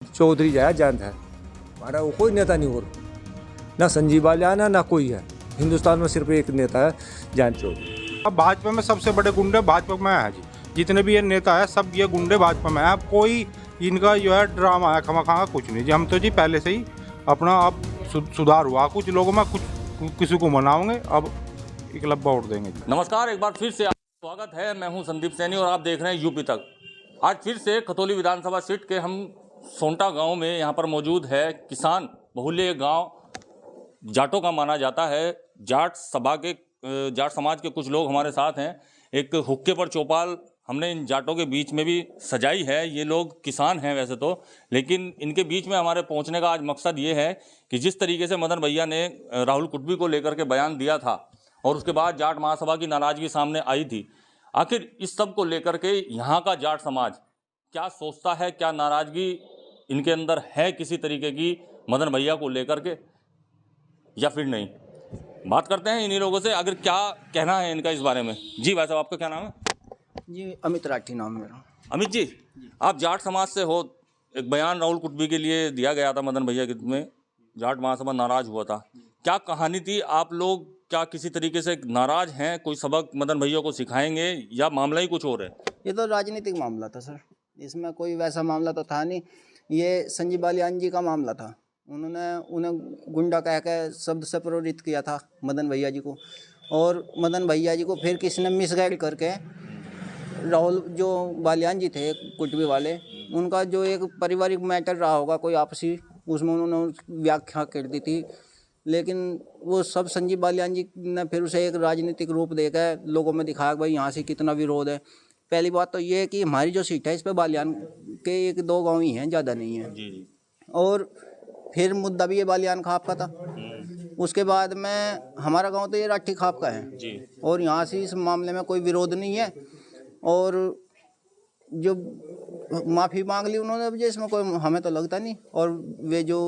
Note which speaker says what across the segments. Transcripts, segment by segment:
Speaker 1: चौधरी जाया जानता है हमारा, वो कोई नेता नहीं, और ना संजीव बालियान है ना कोई है। हिंदुस्तान में सिर्फ एक नेता है, जयंत चौधरी।
Speaker 2: अब भाजपा में सबसे बड़े गुंडे भाजपा में है जी। जितने भी ये नेता है सब ये गुंडे भाजपा में है। अब कोई इनका जो है ड्रामा है खमा कुछ नहीं जी। हम तो जी पहले से ही अपना अब सुधार हुआ कुछ लोगों में, कुछ किसी को मनाओगे, अब इकलब्बा वोट देंगे जी।
Speaker 3: नमस्कार, एक बार फिर से आपका स्वागत है। मैं हूं संदीप सैनी और आप देख रहे हैं यूपी तक। आज फिर से खतौली विधानसभा सीट के हम सोंटा गांव में यहाँ पर मौजूद है। किसान बहुल्य गांव जाटों का माना जाता है। जाट समाज के कुछ लोग हमारे साथ हैं। एक हुक्के पर चौपाल हमने इन जाटों के बीच में भी सजाई है। ये लोग किसान हैं वैसे तो, लेकिन इनके बीच में हमारे पहुंचने का आज मकसद ये है कि जिस तरीके से मदन भैया ने राहुल कुटबी को लेकर के बयान दिया था और उसके बाद जाट महासभा की नाराजगी सामने आई थी, आखिर इस सब को लेकर के यहाँ का जाट समाज क्या सोचता है, क्या नाराजगी इनके अंदर है किसी तरीके की मदन भैया को लेकर के या फिर नहीं। बात करते हैं इन्हीं लोगों से, अगर क्या कहना है इनका इस बारे में। जी भाई साहब, आपका क्या नाम है?
Speaker 4: जी अमित राठी नाम है मेरा।
Speaker 3: अमित जी, आप जाट समाज से हो। एक बयान राहुल कुटबी के लिए दिया गया था मदन भैया में, जाट महासभा नाराज हुआ था। क्या कहानी थी? आप लोग क्या किसी तरीके से नाराज हैं? कोई सबक मदन भैया को सिखाएंगे या मामला ही कुछ और है?
Speaker 4: ये तो राजनीतिक मामला था सर, इसमें कोई वैसा मामला तो था नहीं। ये संजीव बालियान जी का मामला था। उन्होंने उन्हें गुंडा कह के शब्द से प्रेरित किया था मदन भैया जी को, और मदन भैया जी को फिर किसी ने मिसगाइड करके राहुल जो बालियान जी थे कुटबी वाले, उनका जो एक पारिवारिक मैटर रहा होगा कोई आपसी, उसमें उन्होंने व्याख्या कर दी थी। लेकिन वो सब संजीव बालियान जी ने फिर उसे एक राजनीतिक रूप देकर लोगों में दिखाया कि भाई यहाँ से कितना विरोध है। पहली बात तो ये है कि हमारी जो सीट है इस पर बालियान के 1-2 गाँव ही हैं, ज़्यादा नहीं है।
Speaker 3: जी।
Speaker 4: और फिर मुद्दा भी ये बालियान खाप का था। उसके बाद में हमारा गांव तो ये राठी खाप का है
Speaker 3: जी।
Speaker 4: और यहाँ से इस मामले में कोई विरोध नहीं है। और जो माफ़ी मांग ली उन्होंने, अब इसमें कोई हमें तो लगता नहीं। और वे जो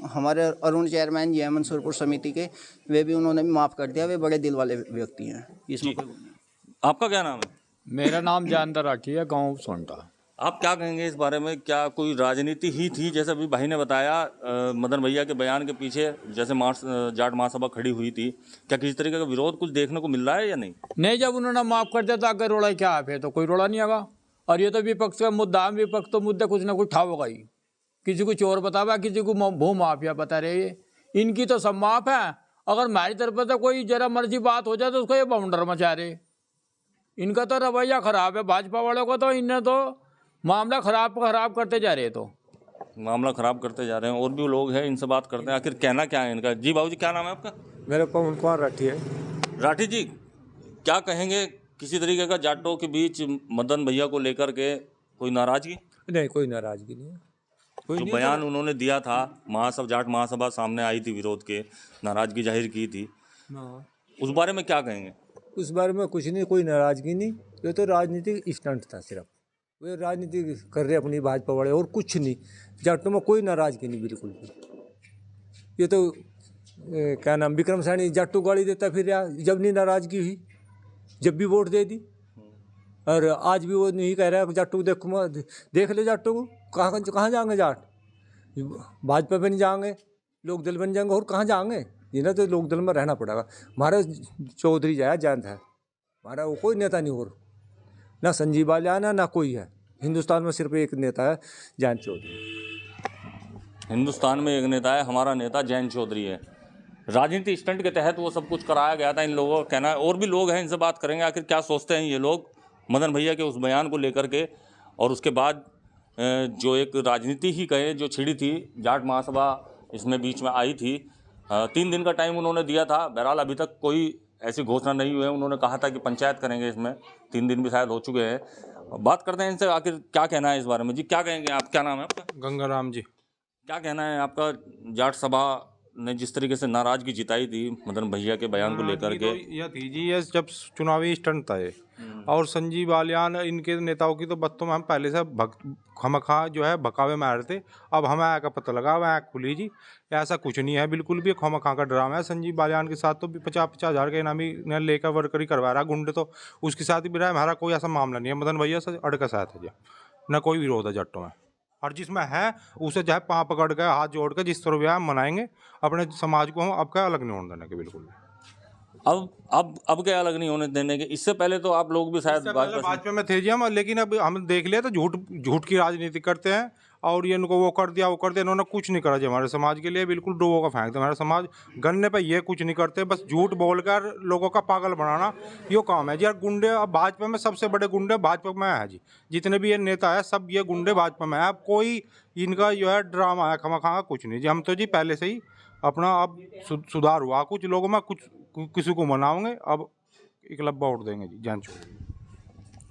Speaker 4: हमारे अरुण चेयरमैन जी हैं मंसूरपुर समिति के, वे भी उन्होंने भी माफ़ कर दिया। वे बड़े दिल वाले व्यक्ति हैं, इसमें कोई नहीं।
Speaker 3: आपका क्या नाम है?
Speaker 5: मेरा नाम जानदा राठी है, गांव सोंटा।
Speaker 3: आप क्या कहेंगे इस बारे में? क्या कोई राजनीति ही थी, जैसे अभी भाई ने बताया मदन भैया के बयान के पीछे जैसे जाट महासभा खड़ी हुई थी, क्या किसी तरीके का विरोध कुछ देखने को मिल रहा है या नहीं?
Speaker 5: नहीं, जब उन्होंने माफ कर दिया तो आगे रोड़ा क्या है? फिर तो कोई रोड़ा नहीं आगा। और ये तो विपक्ष का मुद्दा है, विपक्ष तो मुद्दे कुछ ना कुछ ठावेगा ही। किसी को चोर बतावा, किसी को भू माफिया बता रहे हैं। इनकी तो सब माफ है। अगर हमारी तरफ से कोई जरा मर्जी बात हो जाए तो उसको ये बाउंडर मचा रहे। इनका तो रवैया खराब है भाजपा वालों का, तो इन्हें तो मामला खराब करते जा रहे हैं। तो
Speaker 3: मामला खराब करते जा रहे हैं। और भी लोग हैं, इनसे बात करते हैं, आखिर कहना क्या है इनका। जी बाबू जी, क्या नाम है आपका?
Speaker 1: मेरा पवन कुमार राठी है।
Speaker 3: राठी जी, क्या कहेंगे किसी तरीके का जाटों के बीच मदन भैया को लेकर के कोई नाराजगी?
Speaker 1: नहीं, कोई नाराजगी नहीं है, कोई
Speaker 3: जो
Speaker 1: नहीं।
Speaker 3: बयान उन्होंने दिया था, जाट महासभा सामने आई थी, विरोध के नाराजगी जाहिर की थी, उस बारे में क्या कहेंगे?
Speaker 1: उस बारे में कुछ नहीं, कोई नाराजगी नहीं। ये तो राजनीतिक स्टंट था, सिर्फ वे राजनीति कर रहे अपनी भाजपा वाले, और कुछ नहीं। जाटों में कोई नाराजगी नहीं बिल्कुल भी। ये तो क्या नाम, विक्रम सैनी जाटू गाली देता फिर जब नहीं नाराजगी हुई, जब भी वोट दे दी। और आज भी वो नहीं कह रहा है जाटू देखो, देख ले जाटू को, कहाँ जाएंगे जाट? भाजपा पे नहीं जाएंगे, लोक दल बन जाएंगे, और कहाँ जाएंगे? इन्हें तो लोक दल में रहना पड़ेगा। हमारा चौधरी जाया जानता है हमारा, वो कोई नेता नहीं, और ना संजीव बालियान है ना कोई है। हिंदुस्तान में सिर्फ एक नेता है, जयंत चौधरी।
Speaker 3: हिंदुस्तान में एक नेता है, हमारा नेता जयंत चौधरी है। राजनीति स्टंट के तहत वो सब कुछ कराया गया था, इन लोगों का कहना है। और भी लोग हैं, इनसे बात करेंगे, आखिर क्या सोचते हैं ये लोग मदन भैया के उस बयान को लेकर के। और उसके बाद जो एक राजनीति ही कहे जो छिड़ी थी, जाट महासभा इसमें बीच में आई थी। 3 दिन का टाइम उन्होंने दिया था। बहरहाल अभी तक कोई ऐसी घोषणा नहीं हुई है। उन्होंने कहा था कि पंचायत करेंगे, इसमें 3 दिन भी शायद हो चुके हैं। बात करते हैं इनसे, आखिर क्या कहना है इस बारे में। जी, क्या कहेंगे आप? क्या नाम है आपका?
Speaker 2: गंगाराम जी।
Speaker 3: क्या कहना है आपका? जाट सभा ने जिस तरीके से नाराजगी जिताई थी मदन भैया के बयान को लेकर के,
Speaker 2: यह थी जी, ये जब चुनावी स्टंट था ये। और संजीव बालियान इनके नेताओं की तो बातों में हम पहले से खमखा जो है भकावे में आ रहे थे। अब हमें आया का पता लगा, वह आँख खुली जी। ऐसा कुछ नहीं है, बिल्कुल भी खमखा का ड्रामा है। संजीव बालियान के साथ तो भी 50-50 हज़ार के इनामी लेकर वर्करी करवा रहा गुंडे, तो उसके साथ ही भी रहा। हमारा कोई ऐसा मामला नहीं है। मदन भैया से अड़का साथ है जी, न कोई विरोध है जट्टों में। और जिसमें है उसे चाहे पाँव पकड़ के हाथ जोड़ के जिस तरह भी हम मनाएंगे अपने समाज को, हम अब क्या अलग नहीं होने देने के बिल्कुल।
Speaker 3: अब क्या अलग नहीं होने देने के? इससे पहले तो आप लोग भी शायद
Speaker 2: भाजपा में थे जी हम, लेकिन अब हम देख लिया तो झूठ की राजनीति करते हैं और ये इनको वो कर दिया वो कर दिया, इन्होंने कुछ नहीं करा जी हमारे समाज के लिए, बिल्कुल डुबो का फेंक दिया हमारा समाज गन्ने पे। ये कुछ नहीं करते, बस झूठ बोलकर लोगों का पागल बनाना यो काम है जी। यार गुंडे अब भाजपा में सबसे बड़े गुंडे भाजपा में है जी, जितने भी ये नेता है सब ये गुंडे भाजपा में है। अब कोई इनका जो है ड्रामा है खमा कुछ नहीं जी। हम तो जी पहले से ही अपना अब सुधार हुआ कुछ लोगों में, कुछ किसी को मनाओगे, अब इकलब्बा वोट देंगे जी जैन चौधरी।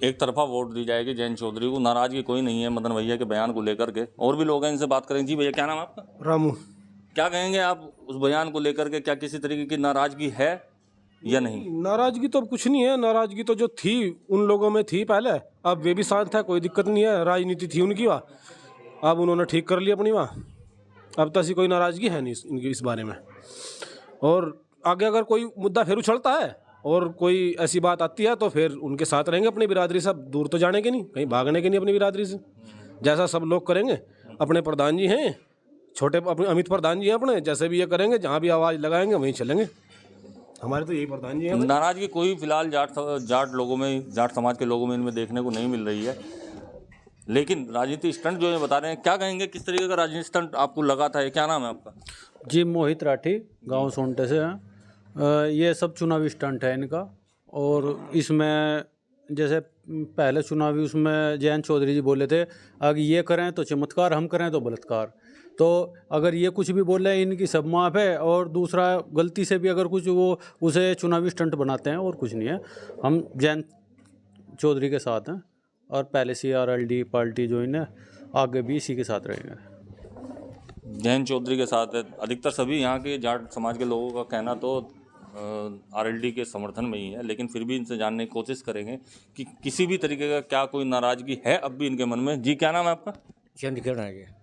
Speaker 3: एक तरफा वोट दी जाएगी जैन चौधरी को, नाराजगी कोई नहीं है मदन भैया के बयान को लेकर के। और भी लोग हैं, इनसे बात करेंगे। जी भैया, क्या नाम है आपका?
Speaker 6: रामू।
Speaker 3: क्या कहेंगे आप उस बयान को लेकर के? क्या किसी तरीके की नाराजगी है या नहीं?
Speaker 6: नाराजगी तो कुछ नहीं है, नाराजगी तो जो थी उन लोगों में थी पहले, अब वे भी शांत है, कोई दिक्कत नहीं है। राजनीति थी उनकी वहाँ, अब उन्होंने ठीक कर ली अपनी वहाँ, अब तो ऐसी कोई नाराजगी है नहीं इनकी इस बारे में। और आगे अगर कोई मुद्दा फिर उछलता है और कोई ऐसी बात आती है तो फिर उनके साथ रहेंगे अपनी बिरादरी से। अब दूर तो जाने के नहीं, कहीं भागने के नहीं अपनी बिरादरी से, जैसा सब लोग करेंगे। अपने प्रधान जी हैं छोटे, अपने अमित प्रधान जी हैं अपने, जैसे भी ये करेंगे, जहाँ भी आवाज़ लगाएंगे वहीं चलेंगे। हमारे तो यही प्रधान जी हैं।
Speaker 3: नाराजगी कोई फिलहाल जाट लोगों में, जाट समाज के लोगों में इनमें देखने को नहीं मिल रही है, लेकिन राजनीति स्टंट जो ये बता रहे हैं, क्या कहेंगे? किस तरीके का राजनीति स्टंट आपको लगा था? क्या नाम है आपका?
Speaker 7: जी मोहित राठी, गांव सोनटे से हैं। ये सब चुनावी स्टंट है इनका। और इसमें जैसे पहले चुनावी उसमें जयंत चौधरी जी बोले थे, अगर ये करें तो चमत्कार, हम करें तो बलात्कार। तो अगर ये कुछ भी बोले इनकी सब माफ़ है। और दूसरा, गलती से भी अगर कुछ वो उसे चुनावी स्टंट बनाते हैं, और कुछ नहीं है। हम जयंत चौधरी के साथ हैं और पहले से RLD पार्टी जो है आगे भी इसी के साथ रहेंगे।
Speaker 3: जयंत चौधरी के साथ है। अधिकतर सभी यहाँ के जाट समाज के लोगों का कहना तो RLD के समर्थन में ही है, लेकिन फिर भी इनसे जानने की कोशिश करेंगे कि किसी भी तरीके का क्या कोई नाराजगी है अब भी इनके मन में। जी, क्या नाम है आपका?
Speaker 1: चंद्रकिरण है।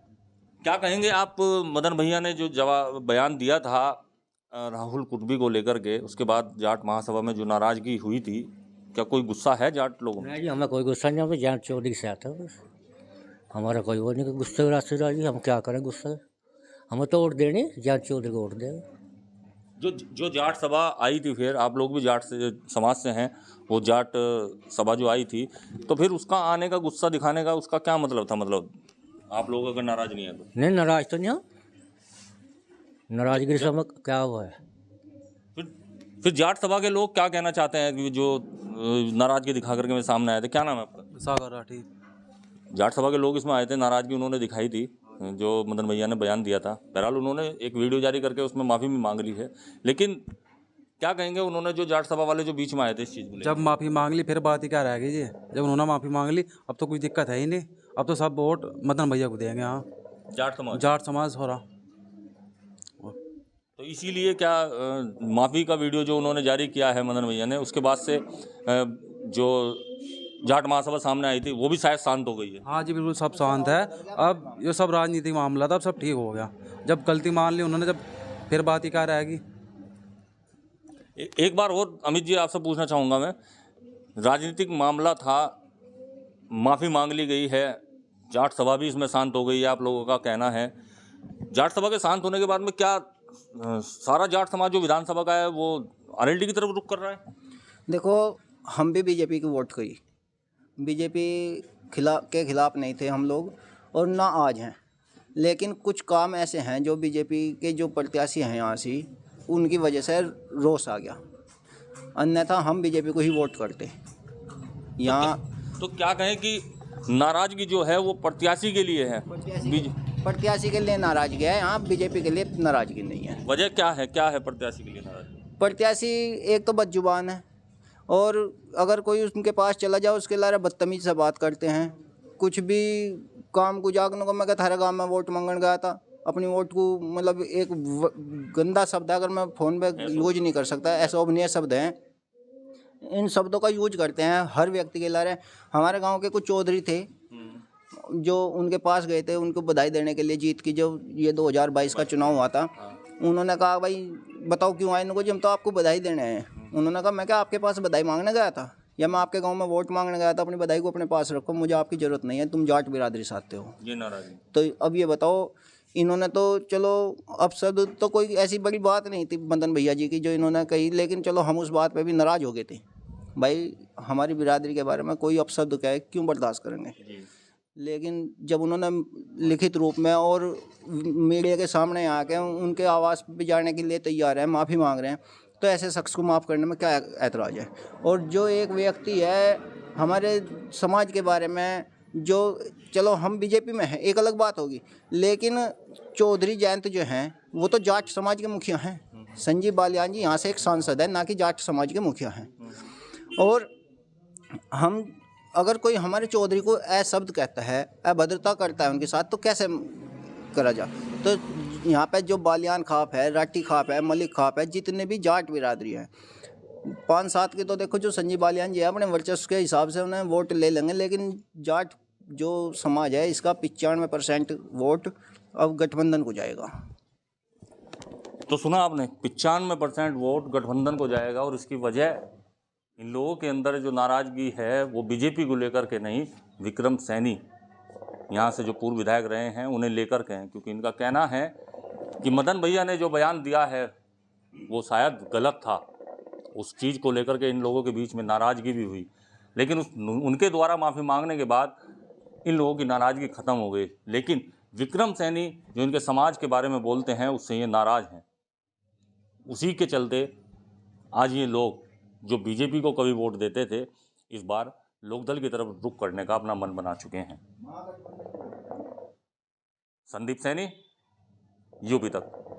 Speaker 3: क्या कहेंगे आप? मदन भैया ने जो बयान दिया था राहुल कुटुंबी को लेकर के, उसके बाद जाट महासभा में जो नाराजगी हुई थी, क्या कोई गुस्सा है जाट लोगों में?
Speaker 8: नहीं जी, हमें कोई गुस्सा नहीं, हम तो जयंत चौधरी के साथ है बस। हमारा कोई वो नहीं कि गुस्से रास्ते राजी, हम क्या करें गुस्सा। हमें तो वोट देनी, जयंत चौधरी को वोट देंगे।
Speaker 3: जो जाट सभा आई थी, फिर आप लोग भी जाट से समाज से हैं, वो जाट सभा जो आई थी, तो फिर उसका आने का, गुस्सा दिखाने का उसका क्या मतलब था? मतलब आप लोग अगर नाराज नहीं है तो?
Speaker 8: नहीं, नाराज तो नहीं हम, नाराजगी से हमें क्या हुआ है।
Speaker 3: फिर जाट सभा के लोग क्या कहना चाहते हैं कि जो नाराजगी दिखा करके मेरे सामने आए थे? क्या नाम है आपका?
Speaker 9: सागर राठी।
Speaker 3: जाट सभा के लोग इसमें आए थे, नाराजगी उन्होंने दिखाई थी जो मदन भैया ने बयान दिया था। बहरहाल उन्होंने एक वीडियो जारी करके उसमें माफ़ी भी मांग ली है, लेकिन क्या कहेंगे उन्होंने जो जाट सभा वाले जो बीच में आए थे इस चीज़ को लेकर?
Speaker 9: जब माफ़ी मांग ली फिर बात ही क्या रह गई जी? जब उन्होंने माफ़ी मांग ली अब तो कुछ दिक्कत है ही नहीं, अब तो सब वोट मदन भैया को देंगे। हाँ, जाट समाज हो रहा।
Speaker 3: तो इसीलिए क्या माफ़ी का वीडियो जो उन्होंने जारी किया है मदन भैया ने, उसके बाद से जो जाट महासभा सामने आई थी वो भी शायद शांत हो गई है?
Speaker 9: हाँ जी, बिल्कुल सब शांत है। अब ये सब राजनीतिक मामला था, अब सब ठीक हो गया। जब गलती मान ली उन्होंने, जब फिर बात ही क्या रहेगी।
Speaker 3: एक बार और अमित जी आपसे पूछना चाहूँगा मैं, राजनीतिक मामला था, माफ़ी मांग ली गई है, जाट सभा भी इसमें शांत हो गई है, आप लोगों का कहना है। जाट सभा के शांत होने के बाद में क्या सारा जाट समाज जो विधानसभा का है वो RLD की तरफ रुख कर रहा है?
Speaker 4: देखो, हम भी बीजेपी की वोट करी, बीजेपी के खिलाफ नहीं थे हम लोग, और ना आज हैं। लेकिन कुछ काम ऐसे हैं जो बीजेपी के जो प्रत्याशी हैं यहाँ से, उनकी वजह से रोष आ गया, अन्यथा हम बीजेपी को ही वोट करते यहाँ।
Speaker 3: तो क्या कहें कि नाराजगी जो है वो प्रत्याशी के लिए है?
Speaker 4: प्रत्याशी के लिए नाराजगी है यहाँ, बीजेपी के लिए नाराजगी नहीं है।
Speaker 3: वजह क्या है प्रत्याशी के लिए नाराजगी?
Speaker 4: प्रत्याशी एक तो बदजुबान है, और अगर कोई उनके पास चला जाए उसके लारे बदतमीज से बात करते हैं। कुछ भी काम को जागने को, मैं कहता हर गाँव में वोट मांगने गया था, अपनी वोट को मतलब एक गंदा शब्द अगर मैं फ़ोन पे यूज नहीं कर सकता, अशोभनीय शब्द हैं, इन शब्दों का यूज करते हैं हर व्यक्ति के लारे। हमारे गांव के कुछ चौधरी थे जो उनके पास गए थे उनको बधाई देने के लिए जीत की, जो ये 2022 का चुनाव हुआ था। उन्होंने कहा भाई बताओ क्यों आए इनको, जी हम तो आपको बधाई देने हैं। उन्होंने कहा मैं क्या आपके पास बधाई मांगने गया था, या मैं आपके गांव में वोट मांगने गया था, अपनी बधाई को अपने पास रखो, मुझे आपकी ज़रूरत नहीं है, तुम जाट बिरादरी से आते हो।
Speaker 3: ये नाराजगी।
Speaker 4: तो अब ये बताओ, इन्होंने तो चलो अब सब तो कोई ऐसी बड़ी बात नहीं थी मदन भैया जी की जो इन्होंने कही, लेकिन चलो हम उस बात पे भी नाराज़ हो गए थे। भाई हमारी बिरादरी के बारे में कोई अपशब्द कहे क्यों बर्दाश्त करेंगे। लेकिन जब उन्होंने लिखित रूप में और मीडिया के सामने आके उनके आवाज़ पे जाने के लिए तैयार है, माफ़ी मांग रहे हैं, तो ऐसे शख्स को माफ़ करने में क्या ऐतराज़ है। और जो एक व्यक्ति है हमारे समाज के बारे में, जो चलो हम बीजेपी में हैं एक अलग बात होगी, लेकिन चौधरी जयंत जो हैं वो तो जाट समाज के मुखिया हैं। संजीव बालियान जी यहाँ से एक सांसद है, ना कि जाट समाज के मुखिया हैं। और हम अगर कोई हमारे चौधरी को शब्द कहता है, अभद्रता करता है उनके साथ, तो कैसे करा जा। तो यहाँ पे जो बालियान खाप है, राठी खाप है, मलिक खाप है, जितने भी जाट बिरादरी है 5-7 के, तो देखो जो संजीव बालियान जी है अपने वर्चस्व के हिसाब से उन्हें वोट ले लेंगे, लेकिन जाट जो समाज है इसका 95% वोट अब गठबंधन को जाएगा।
Speaker 3: तो सुना आपने, 95% वोट गठबंधन को जाएगा। और इसकी वजह इन लोगों के अंदर जो नाराज़गी है वो बीजेपी को लेकर के नहीं, विक्रम सैनी यहाँ से जो पूर्व विधायक रहे हैं उन्हें लेकर के हैं। क्योंकि इनका कहना है कि मदन भैया ने जो बयान दिया है वो शायद गलत था, उस चीज़ को लेकर के इन लोगों के बीच में नाराज़गी भी हुई। लेकिन उनके द्वारा माफ़ी मांगने के बाद इन लोगों की नाराज़गी ख़त्म हो गई। लेकिन विक्रम सैनी जो इनके समाज के बारे में बोलते हैं उससे ये नाराज़ हैं। उसी के चलते आज ये लोग जो बीजेपी को कभी वोट देते थे, इस बार लोकदल की तरफ रुख करने का अपना मन बना चुके हैं। संदीप सैनी, यूपी तक।